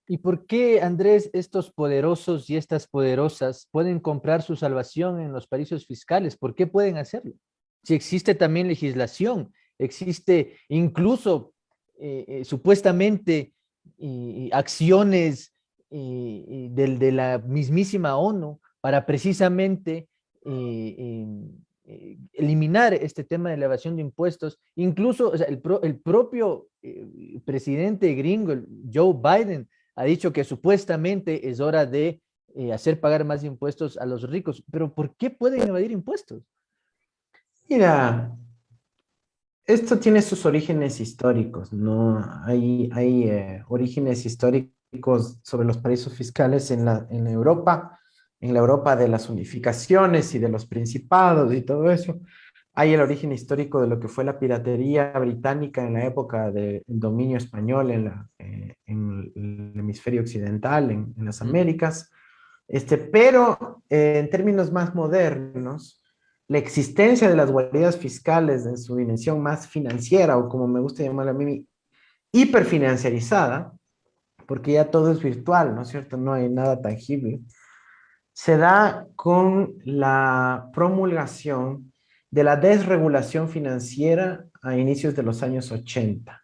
¿Y por qué, Andrés, estos poderosos y estas poderosas pueden comprar su salvación en los paraísos fiscales? ¿Por qué pueden hacerlo? Si existe también legislación, existe incluso supuestamente acciones de la mismísima ONU para precisamente eliminar este tema de la evasión de impuestos. Incluso o sea, el propio presidente gringo, Joe Biden, ha dicho que supuestamente es hora de hacer pagar más impuestos a los ricos, pero ¿por qué pueden evadir impuestos? Mira, esto tiene sus orígenes históricos, ¿no? Hay orígenes históricos sobre los paraísos fiscales en Europa, en la Europa de las unificaciones y de los principados y todo eso. Hay el origen histórico de lo que fue la piratería británica en la época del dominio español en el hemisferio occidental, en las Ujú. Américas. Pero en términos más modernos, la existencia de las guaridas fiscales en su dimensión más financiera, o como me gusta llamarla a mí, hiperfinanciarizada, porque ya todo es virtual, ¿no es cierto? No hay nada tangible, se da con la promulgación de la desregulación financiera a inicios de los años 80.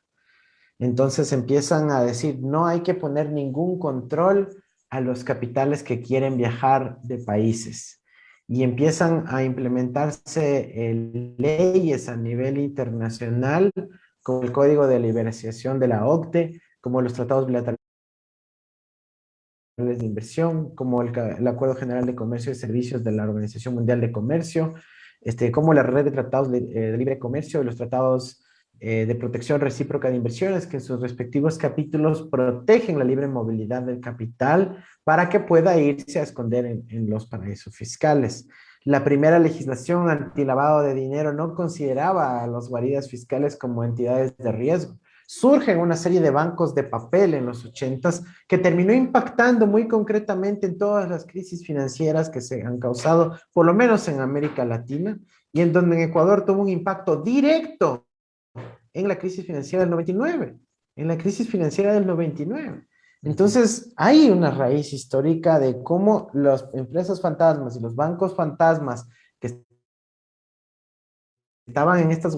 Entonces empiezan a decir, no hay que poner ningún control a los capitales que quieren viajar de países. Y empiezan a implementarse leyes a nivel internacional, como el Código de Liberalización de la OCDE, como los tratados bilaterales de inversión, como el Acuerdo General de Comercio y Servicios de la Organización Mundial de Comercio, como la red de tratados de libre comercio y los tratados de protección recíproca de inversiones, que en sus respectivos capítulos protegen la libre movilidad del capital para que pueda irse a esconder en los paraísos fiscales. La primera legislación antilavado de dinero no consideraba a las guaridas fiscales como entidades de riesgo. Surgen una serie de bancos de papel en los 80 que terminó impactando muy concretamente en todas las crisis financieras que se han causado, por lo menos en América Latina, y en donde en Ecuador tuvo un impacto directo en la crisis financiera del 99, en la crisis financiera del 99. Ujú. Entonces, hay una raíz histórica de cómo las empresas fantasmas y los bancos fantasmas que estaban en estas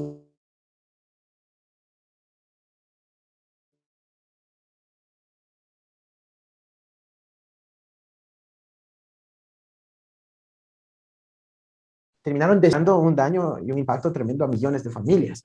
terminaron dando un daño y un impacto tremendo a millones de familias.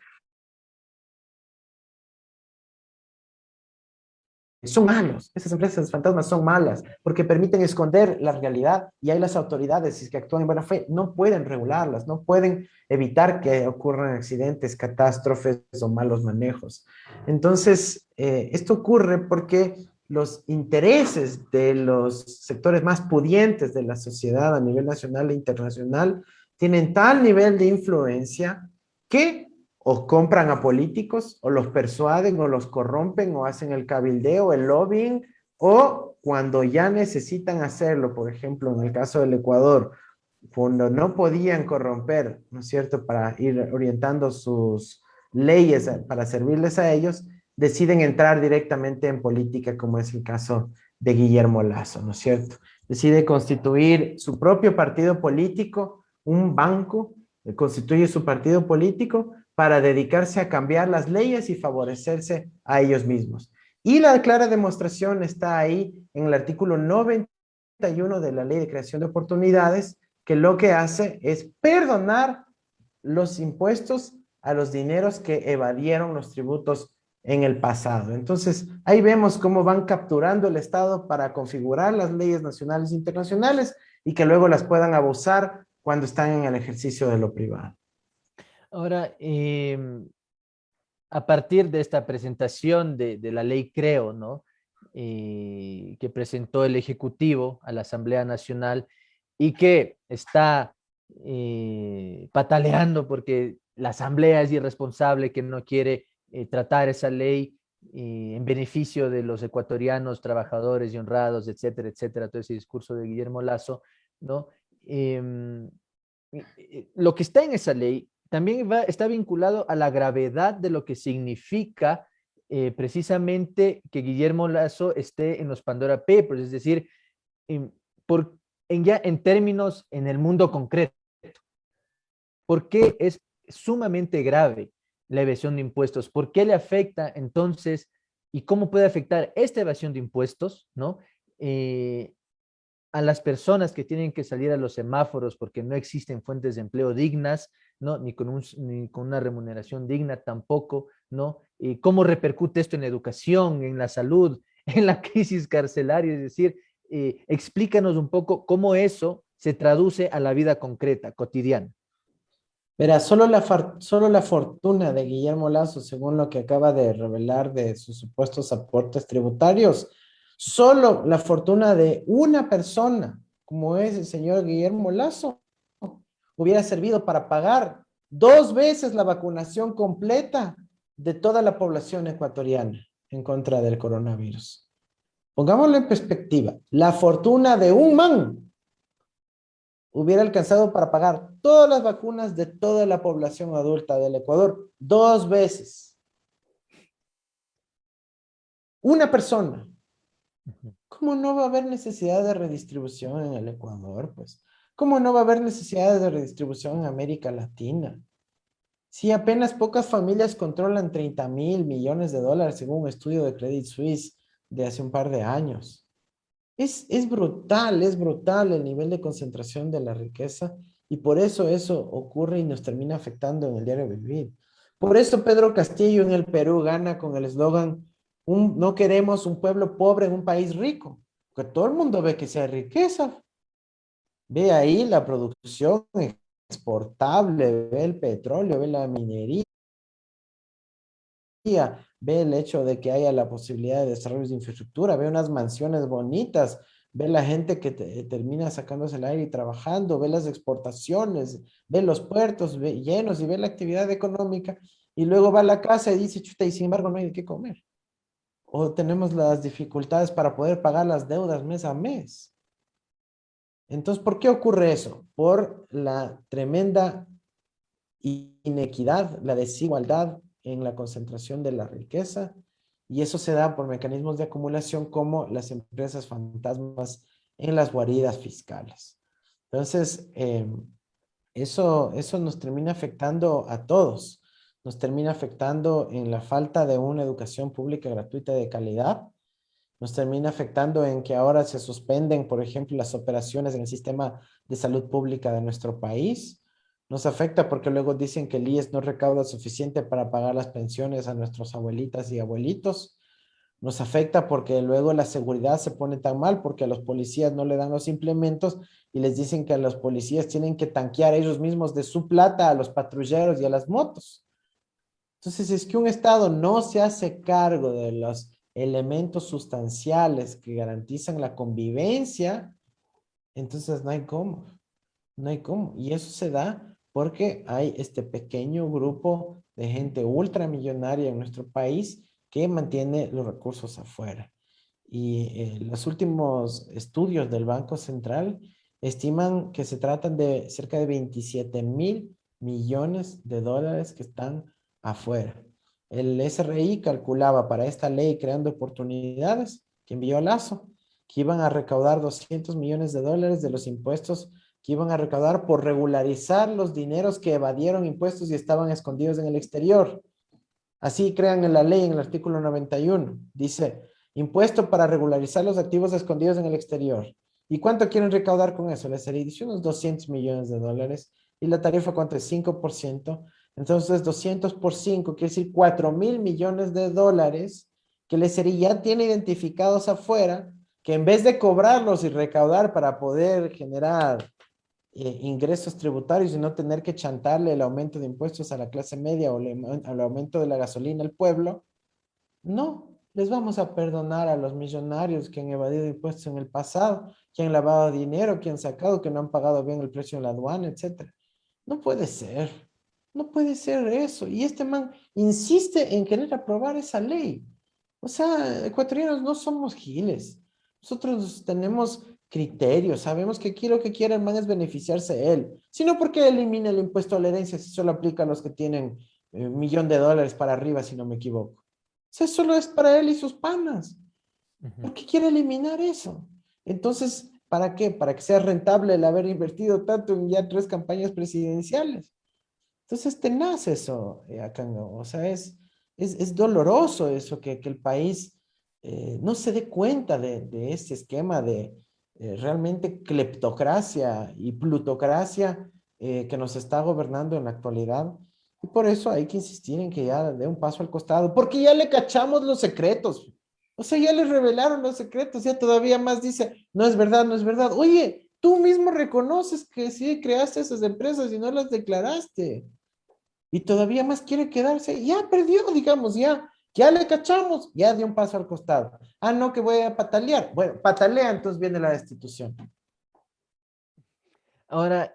Son malos, esas empresas fantasmas son malas porque permiten esconder la realidad y hay las autoridades, si es que actúan en buena fe, no pueden regularlas, no pueden evitar que ocurran accidentes, catástrofes o malos manejos. Entonces, esto ocurre porque los intereses de los sectores más pudientes de la sociedad a nivel nacional e internacional tienen tal nivel de influencia que o compran a políticos, o los persuaden, o los corrompen, o hacen el cabildeo, el lobbying, o cuando ya necesitan hacerlo, por ejemplo, en el caso del Ecuador, cuando no podían corromper, ¿no es cierto?, para ir orientando sus leyes para servirles a ellos, deciden entrar directamente en política, como es el caso de Guillermo Lazo, ¿no es cierto? Decide constituir su propio partido político, un banco, constituye su partido político para dedicarse a cambiar las leyes y favorecerse a ellos mismos. Y la clara demostración está ahí en el artículo 91 de la Ley de Creación de Oportunidades, que lo que hace es perdonar los impuestos a los dineros que evadieron los tributos en el pasado. Entonces, ahí vemos cómo van capturando el Estado para configurar las leyes nacionales e internacionales y que luego las puedan abusar cuando están en el ejercicio de lo privado. Ahora, a partir de esta presentación de la ley Creo, ¿no? Que presentó el Ejecutivo a la Asamblea Nacional y que está pataleando porque la Asamblea es irresponsable, que no quiere tratar esa ley en beneficio de los ecuatorianos, trabajadores y honrados, etcétera, etcétera, todo ese discurso de Guillermo Lazo, ¿no? Em, lo que está en esa ley también está vinculado a la gravedad de lo que significa precisamente que Guillermo Lazo esté en los Pandora Papers, es decir, en, por, ya en términos en el mundo concreto. ¿Por qué es sumamente grave la evasión de impuestos? ¿Por qué le afecta entonces y cómo puede afectar esta evasión de impuestos, ¿no? A las personas que tienen que salir a los semáforos porque no existen fuentes de empleo dignas, ¿no? Ni con una remuneración digna tampoco, ¿no? Y cómo repercute esto en la educación, en la salud, en la crisis carcelaria, es decir, explícanos un poco cómo eso se traduce a la vida concreta, cotidiana. Verá, solo la fortuna de Guillermo Lazo, según lo que acaba de revelar de sus supuestos aportes tributarios, solo la fortuna de una persona, como es el señor Guillermo Lazo, hubiera servido para pagar 2 veces la vacunación completa de toda la población ecuatoriana en contra del coronavirus. Pongámoslo en perspectiva, la fortuna de un man hubiera alcanzado para pagar todas las vacunas de toda la población adulta del Ecuador 2 veces. Una persona. ¿Cómo no va a haber necesidad de redistribución en el Ecuador? Pues, ¿cómo no va a haber necesidad de redistribución en América Latina? Si apenas pocas familias controlan 30.000 millones de dólares, según un estudio de Credit Suisse de hace un par de años. Es brutal el nivel de concentración de la riqueza y por eso ocurre y nos termina afectando en el diario vivir. Por eso Pedro Castillo en el Perú gana con el eslogan, no queremos un pueblo pobre en un país rico, porque todo el mundo ve que sea riqueza. Ve ahí la producción exportable, ve el petróleo, ve la minería, ve el hecho de que haya la posibilidad de desarrollo de infraestructura, ve unas mansiones bonitas, ve la gente que termina sacándose el aire y trabajando, ve las exportaciones, ve los puertos llenos y ve la actividad económica y luego va a la casa y dice, chuta, y sin embargo no hay de qué comer. O tenemos las dificultades para poder pagar las deudas mes a mes. Entonces, ¿por qué ocurre eso? Por la tremenda inequidad, la desigualdad en la concentración de la riqueza, y eso se da por mecanismos de acumulación como las empresas fantasmas en las guaridas fiscales. Entonces, eso nos termina afectando a todos. Nos termina afectando en la falta de una educación pública gratuita de calidad. Nos termina afectando en que ahora se suspenden, por ejemplo, las operaciones en el sistema de salud pública de nuestro país. Nos afecta porque luego dicen que el IES no recauda suficiente para pagar las pensiones a nuestros abuelitas y abuelitos. Nos afecta porque luego la seguridad se pone tan mal porque a los policías no le dan los implementos y les dicen que a los policías tienen que tanquear ellos mismos de su plata a los patrulleros y a las motos. Entonces, si es que un Estado no se hace cargo de los elementos sustanciales que garantizan la convivencia, entonces no hay cómo, no hay cómo. Y eso se da porque hay este pequeño grupo de gente ultramillonaria en nuestro país que mantiene los recursos afuera. Y los últimos estudios del Banco Central estiman que se tratan de cerca de 27.000 millones de dólares que están afuera. El SRI calculaba para esta ley creando oportunidades que envió Lazo, que iban a recaudar 200 millones de dólares de los impuestos que iban a recaudar por regularizar los dineros que evadieron impuestos y estaban escondidos en el exterior. Así crean en la ley, en el artículo 91. Dice, impuesto para regularizar los activos escondidos en el exterior. ¿Y cuánto quieren recaudar con eso? La serie dice unos 200 millones de dólares. ¿Y la tarifa cuánto es? 5%. Entonces, 200 por 5 quiere decir 4.000 millones de dólares que el SRI ya tiene identificados afuera, que en vez de cobrarlos y recaudar para poder generar ingresos tributarios y no tener que chantarle el aumento de impuestos a la clase media o al aumento de la gasolina al pueblo, no, les vamos a perdonar a los millonarios que han evadido impuestos en el pasado, que han lavado dinero, que han sacado, que no han pagado bien el precio en la aduana, etc. No puede ser, no puede ser eso. Y este man insiste en querer aprobar esa ley. O sea, ecuatorianos no somos giles. Nosotros tenemos criterios, sabemos que aquí lo que quiere el man es beneficiarse él. Sino porque elimina el impuesto a la herencia si solo aplica a los que tienen $1.000.000 para arriba, si no me equivoco. sea, solo es para él y sus panas. Ujú. ¿Por qué quiere eliminar eso? Entonces, ¿para qué? Para que sea rentable el haber invertido tanto en ya 3 campañas presidenciales. Entonces, tenaz eso, Akango. O sea, es doloroso eso, que el país no se dé cuenta de este esquema de realmente cleptocracia y plutocracia que nos está gobernando en la actualidad. Y por eso hay que insistir en que ya dé un paso al costado, porque ya le cachamos los secretos. O sea, ya le revelaron los secretos, ya todavía más dice, no es verdad, no es verdad. Oye, tú mismo reconoces que sí creaste esas empresas y no las declaraste y todavía más quiere quedarse, ya perdió, digamos, ya le cachamos, ya dio un paso al costado. Ah, no, que voy a patalear. Bueno, patalea, entonces viene la destitución. Ahora,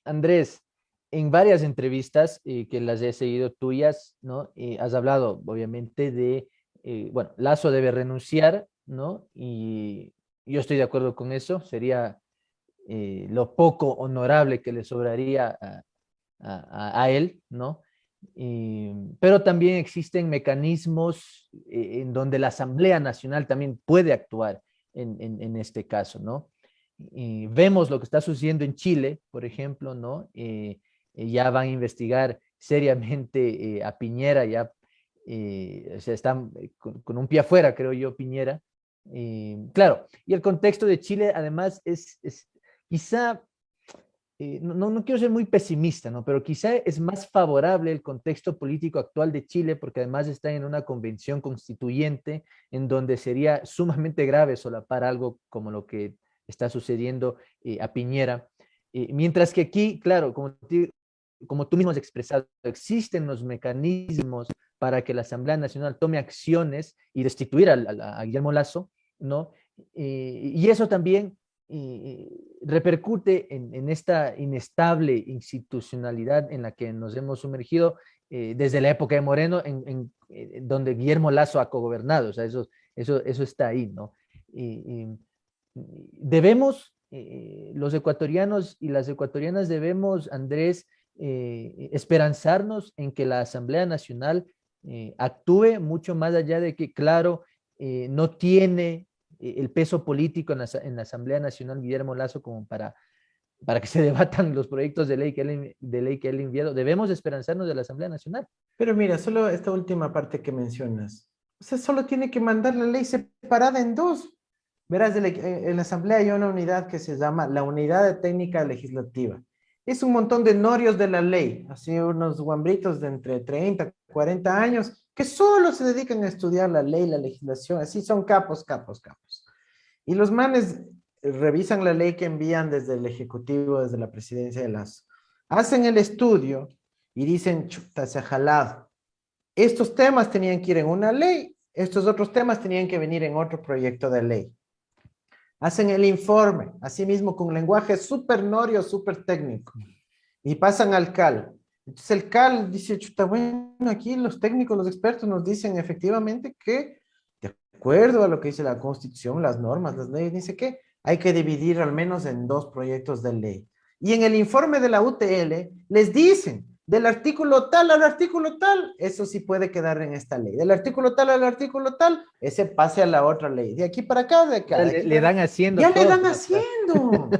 Andrés, en varias entrevistas que las he seguido tuyas, ¿no? Has hablado, obviamente, de, bueno, Lazo debe renunciar, ¿no? Y yo estoy de acuerdo con eso, sería lo poco honorable que le sobraría a él, ¿no? Pero también existen mecanismos en donde la Asamblea Nacional también puede actuar en este caso, ¿no? Vemos lo que está sucediendo en Chile, por ejemplo, ¿no? Ya van a investigar seriamente a Piñera, ya o sea, están con un pie afuera, creo yo, Piñera. Claro, y el contexto de Chile además es quizá no quiero ser muy pesimista, ¿no? Pero quizá es más favorable el contexto político actual de Chile porque además está en una convención constituyente en donde sería sumamente grave solapar algo como lo que está sucediendo a Piñera. Mientras que aquí, claro, como tú mismo has expresado, existen los mecanismos para que la Asamblea Nacional tome acciones y destituir a Guillermo Lazo, ¿no? Y eso también repercute en esta inestable institucionalidad en la que nos hemos sumergido desde la época de Moreno, donde Guillermo Lazo ha cogobernado, o sea, eso está ahí, ¿no? Debemos, los ecuatorianos y las ecuatorianas debemos, Andrés, esperanzarnos en que la Asamblea Nacional actúe mucho más allá de que, claro, no tiene el peso político en la Asamblea Nacional Guillermo Lazo como para que se debatan los proyectos de ley que él enviado. Debemos esperanzarnos de la Asamblea Nacional. Pero mira, solo esta última parte que mencionas. O sea, solo tiene que mandar la ley separada en dos. Verás, en la Asamblea hay una unidad que se llama la Unidad de Técnica Legislativa. Es un montón de norios de la ley, así unos guambritos de entre 30, 40 años, que solo se dedican a estudiar la ley, la legislación, así son capos, capos, capos. Y los manes revisan la ley que envían desde el Ejecutivo, desde la presidencia de Lazo. Hacen el estudio y dicen, chuta, se ha jalado. Estos temas tenían que ir en una ley, estos otros temas tenían que venir en otro proyecto de ley. Hacen el informe, así mismo con lenguaje súper norio, súper técnico, y pasan al CAL. Entonces el CAL dice, chuta, bueno, aquí los técnicos, los expertos nos dicen efectivamente que, de acuerdo a lo que dice la Constitución, las normas, las leyes, dice que hay que dividir al menos en dos proyectos de ley. Y en el informe de la UTL les dicen, del artículo tal al artículo tal, eso sí puede quedar en esta ley. Del artículo tal al artículo tal, ese pase a la otra ley. De aquí para acá, de acá, Ya de aquí le para dan acá. haciendo Ya todo, pues, claro.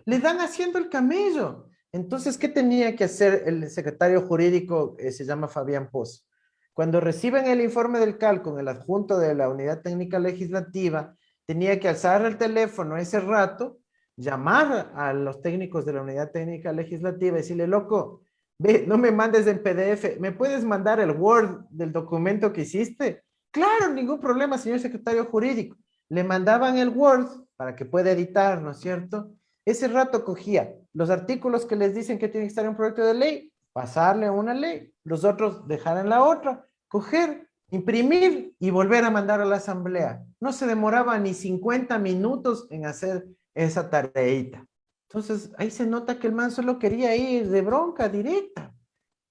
le dan haciendo el camello. Entonces, ¿qué tenía que hacer el secretario jurídico? Se llama Fabián Poz. Cuando reciben el informe del CAL con el adjunto de la Unidad Técnica Legislativa, tenía que alzar el teléfono ese rato, llamar a los técnicos de la Unidad Técnica Legislativa y decirle, loco, ve, no me mandes en PDF, ¿me puedes mandar el Word del documento que hiciste? Claro, ningún problema, señor secretario jurídico. Le mandaban el Word para que pueda editar, ¿no es cierto? Ese rato cogía los artículos que les dicen que tiene que estar en un proyecto de ley, pasarle a una ley, los otros dejar en la otra, coger, imprimir y volver a mandar a la asamblea. No se demoraba ni 50 minutos en hacer esa tareita. Entonces, ahí se nota que el man solo quería ir de bronca directa,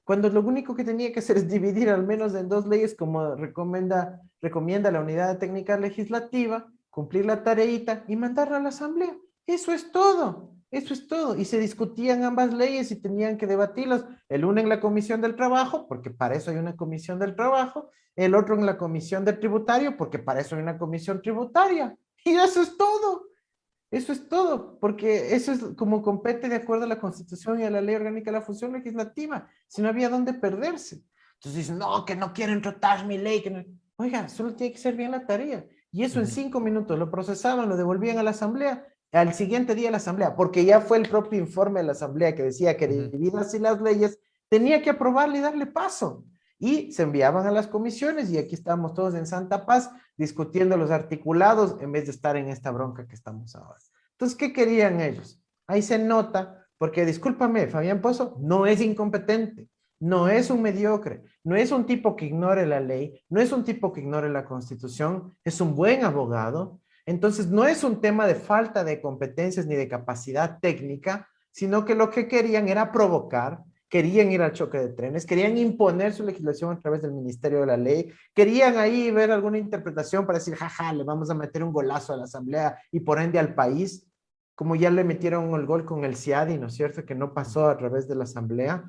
cuando lo único que tenía que hacer es dividir al menos en dos leyes como recomienda la Unidad Técnica Legislativa, cumplir la tareita y mandarla a la Asamblea. Eso es todo. Eso es todo. Y se discutían ambas leyes y tenían que debatirlas. El uno en la comisión del trabajo, porque para eso hay una comisión del trabajo. El otro en la comisión del tributario, porque para eso hay una comisión tributaria. Y eso es todo. Eso es todo, porque eso es como compete de acuerdo a la Constitución y a la Ley Orgánica de la Función Legislativa. Si no había dónde perderse. Entonces dicen, no, que no quieren tratar mi ley. Que no... Oiga, solo tiene que ser bien la tarea. Y eso en Ujú. 5 minutos lo procesaban, lo devolvían a la Asamblea, al siguiente día a la Asamblea, porque ya fue el propio informe de la Asamblea que decía que Ujú. debido así las leyes, tenía que aprobarle y darle paso. Y se enviaban a las comisiones y aquí estamos todos en santa paz discutiendo los articulados en vez de estar en esta bronca que estamos ahora. Entonces, ¿qué querían ellos? Ahí se nota, porque discúlpame, Fabián Pozo no es incompetente, no es un mediocre, no es un tipo que ignore la ley, no es un tipo que ignore la Constitución, es un buen abogado. Entonces, no es un tema de falta de competencias ni de capacidad técnica, sino que lo que querían era provocar, querían ir al choque de trenes, querían imponer su legislación a través del Ministerio de la Ley, querían ahí ver alguna interpretación para decir, jaja, le vamos a meter un golazo a la Asamblea y por ende al país, como ya le metieron el gol con el CIADI, ¿no es cierto? Que no pasó a través de la Asamblea.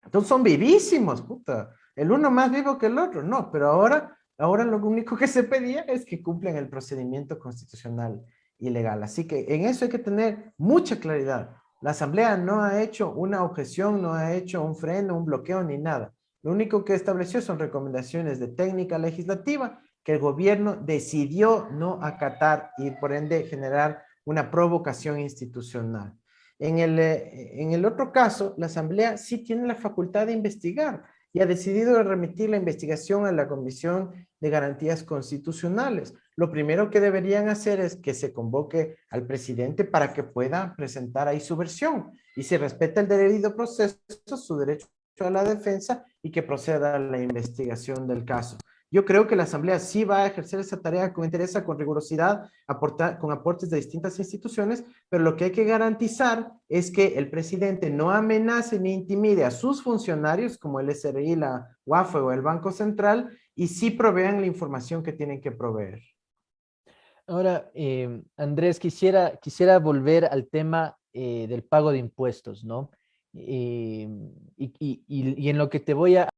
Entonces son vivísimos, puta. El uno más vivo que el otro, no, pero ahora lo único que se pedía es que cumplan el procedimiento constitucional y legal. Así que en eso hay que tener mucha claridad. La Asamblea no ha hecho una objeción, no ha hecho un freno, un bloqueo ni nada. Lo único que estableció son recomendaciones de técnica legislativa que el gobierno decidió no acatar y por ende generar una provocación institucional. En el otro caso, la Asamblea sí tiene la facultad de investigar y ha decidido remitir la investigación a la Comisión de Garantías Constitucionales. Lo primero que deberían hacer es que se convoque al presidente para que pueda presentar ahí su versión y se respeta el debido proceso, su derecho a la defensa y que proceda a la investigación del caso. Yo creo que la Asamblea sí va a ejercer esa tarea con interés, con rigurosidad, con aportes de distintas instituciones, pero lo que hay que garantizar es que el presidente no amenace ni intimide a sus funcionarios, como el SRI, la UAFE o el Banco Central, y sí provean la información que tienen que proveer. Ahora, Andrés, quisiera volver al tema del pago de impuestos, ¿no? Y en lo que te voy a